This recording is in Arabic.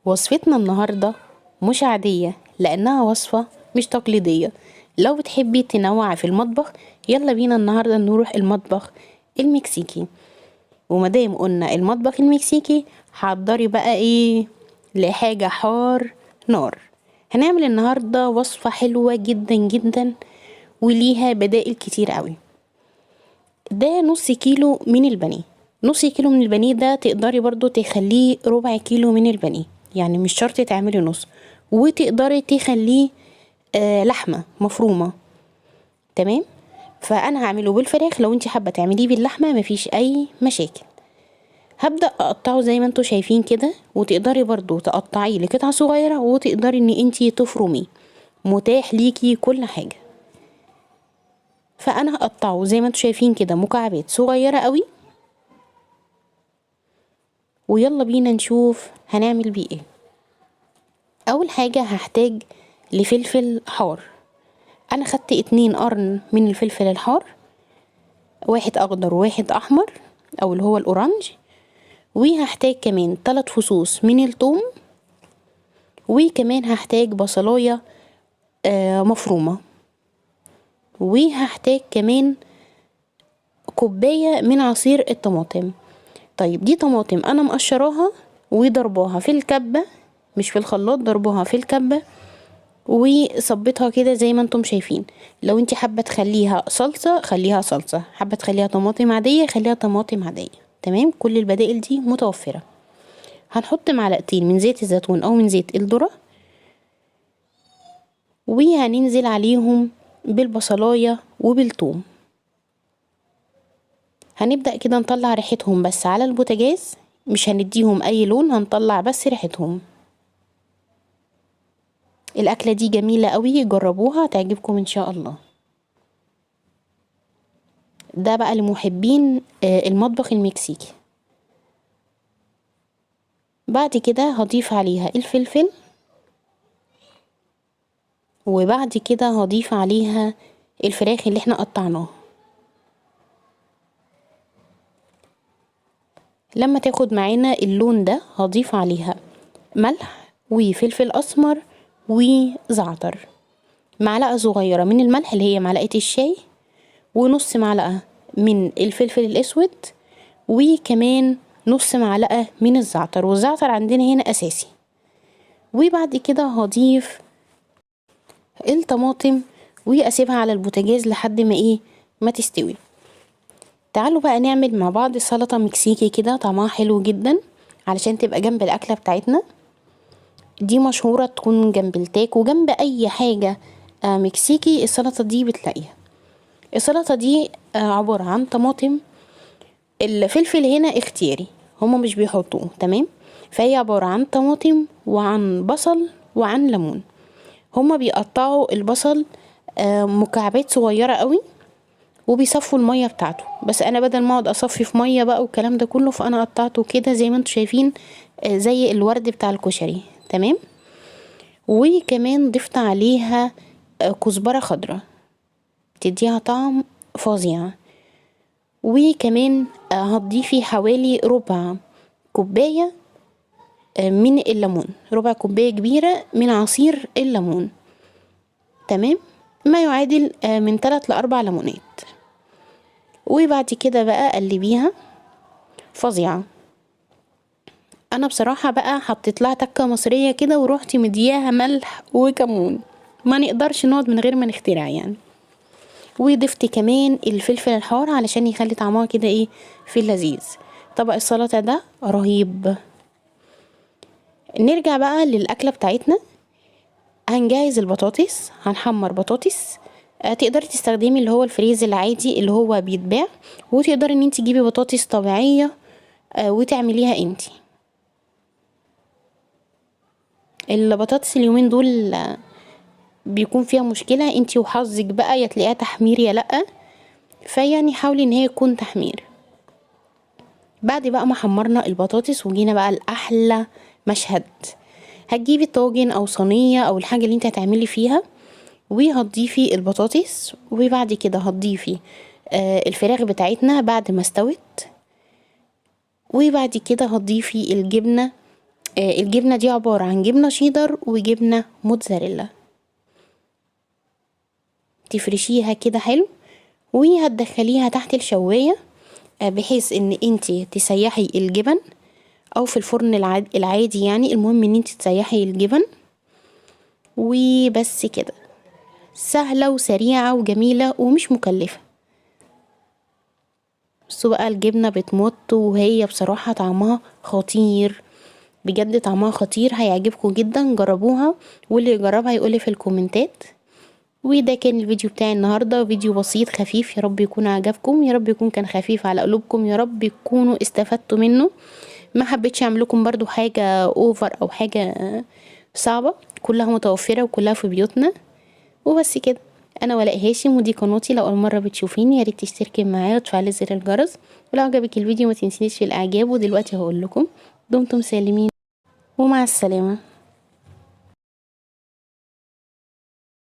وصفتنا النهاردة مش عادية لأنها وصفة مش تقليدية. لو بتحبي تنوعي في المطبخ يلا بينا النهاردة نروح المطبخ المكسيكي. ومادام قلنا المطبخ المكسيكي حضري بقى ايه لحاجة حار نار. هنعمل النهاردة وصفة حلوة جدا جدا وليها بدائل كتير قوي. ده نص كيلو من البانيه. نص كيلو من البانيه ده تقدري برضو تخليه ربع كيلو من البانيه، يعني مش شرط تعملي نص، وتقدري تخليه لحمة مفرومة. تمام. فانا هعمله بالفراخ، لو انت حابة تعمليه باللحمة مفيش اي مشاكل. هبدأ اقطعه زي ما انتوا شايفين كده، وتقدري برضو تقطعيه لقطع صغيرة وتقدري ان انتي تفرميه، متاح ليكي كل حاجة. فانا هقطعه زي ما انتوا شايفين كده مكعبات صغيرة قوي، ويلا بينا نشوف هنعمل بيه ايه. اول حاجة هحتاج لفلفل حار. انا خدت 2 قرن من الفلفل الحار، واحد اخضر وواحد احمر او اللي هو الاورنج. وهحتاج كمان 3 فصوص من الثوم، وكمان هحتاج بصلاية مفرومة، وهحتاج كمان كوباية من عصير الطماطم. طيب دي طماطم انا مقشراها وضرباها في الكبة، مش في الخلاط، ضربوها في الكبة وصبتها كده زي ما انتم شايفين. لو انت حابة تخليها صلصة خليها صلصة، حابة تخليها طماطم عادية خليها طماطم عادية. تمام، كل البدائل دي متوفرة. هنحط معلقتين من زيت الزيتون او من زيت الذرة، وهننزل عليهم بالبصلاية وبالثوم. هنبدأ كده نطلع ريحتهم بس على البوتاجاز، مش هنديهم اي لون، هنطلع بس ريحتهم. الاكلة دي جميلة قوي، جربوها تعجبكم ان شاء الله. ده بقى لمحبين المطبخ المكسيكي. بعد كده هضيف عليها الفلفل، وبعد كده هضيف عليها الفراخ اللي احنا قطعناها. لما تاخد معانا اللون ده هضيف عليها ملح وفلفل اسمر وزعتر، معلقة صغيرة من الملح اللي هي معلقة الشاي، ونص معلقة من الفلفل الاسود، وكمان نص معلقة من الزعتر، والزعتر عندنا هنا اساسي. وبعد كده هضيف الطماطم واسيبها على البوتاجاز لحد ما تستوي. تعالوا بقى نعمل مع بعض سلطة مكسيكي كده طعمها حلو جدا علشان تبقى جنب الاكلة بتاعتنا دي. مشهورة تكون جنب التاك وجنب اي حاجة مكسيكي، السلطة دي بتلاقيها. السلطة دي عبارة عن طماطم، الفلفل هنا اختياري، هما مش بيحطوه. تمام. فهي عبارة عن طماطم وعن بصل وعن ليمون. هما بيقطعوا البصل مكعبات صغيرة قوي وبيصفوا المية بتاعته، بس انا بدل ما اقعد اصفي في مية بقى والكلام ده كله، فانا قطعته كده زي ما انتوا شايفين زي الورد بتاع الكشري. تمام. وكمان ضفت عليها كزبرة خضراء تديها طعم فظيع. وكمان هتضيفي حوالي ربع كوباية من الليمون، ربع كوباية كبيرة من عصير الليمون. تمام، ما يعادل من 3 ل4 ليمونات. وبعد كده بقى قلبيها فظيعة. انا بصراحة بقى حطيت لها تكة مصرية كده ورحت مدياها ملح وكمون، ما نقدرش نقعد من غير ما نخترع يعني. وضفت كمان الفلفل الحار علشان يخلي طعمها كده في اللذيذ. طبق السلطة ده رهيب. نرجع بقى للأكلة بتاعتنا. هنجهز البطاطس، هنحمر بطاطس. تقدري تستخدمي اللي هو الفريز العادي اللي هو بيتباع، وتقدري ان انت تجيبي بطاطس طبيعية وتعمليها انتي. البطاطس اليومين دول بيكون فيها مشكلة، انتي وحظك بقى يا تلاقيها تحمير يا لأ، فيعني حاولي ان هي تكون تحمير. بعد بقى ما حمرنا البطاطس وجينا بقى الأحلى مشهد، هتجيبي طاجن او صينية او الحاجة اللي انت هتعملي فيها، وهتضيفي البطاطس، وبعد كده هتضيفي الفراخ بتاعتنا بعد ما استوت، وبعد كده هتضيفي الجبنة الجبنة دي عبارة عن جبنة شيدر وجبنة موتزاريلا. تفرشيها كده حلو وهتدخليها تحت الشواية بحيث ان انتي تسيحي الجبن او في الفرن العادي يعني. المهم ان انتي تسيحي الجبن وبس كده. سهلة وسريعة وجميلة ومش مكلفة. بصوا بقى الجبنة بتمط وهي بصراحة طعمها خطير بجد، طعمها خطير، هيعجبكم جدا. جربوها واللي يجربها يقولي في الكومنتات. وده كان الفيديو بتاعي النهاردة، فيديو بسيط خفيف، يا رب يكون عجبكم، يا رب يكون كان خفيف على قلوبكم، يا رب يكونوا استفدتوا منه. ما حبيتش اعمل لكم برضو حاجة اوفر او حاجة صعبة، كلها متوفرة وكلها في بيوتنا وبس كده. انا ولاء هاشم ودي قناتي، لو اول مرة بتشوفيني يا ريت تشتركي معايا وتفعلي زر الجرس، ولو عجبك الفيديو ما تنسينيش في الاعجاب. ودلوقتي هقول لكم دمتم سالمين ومع السلامة.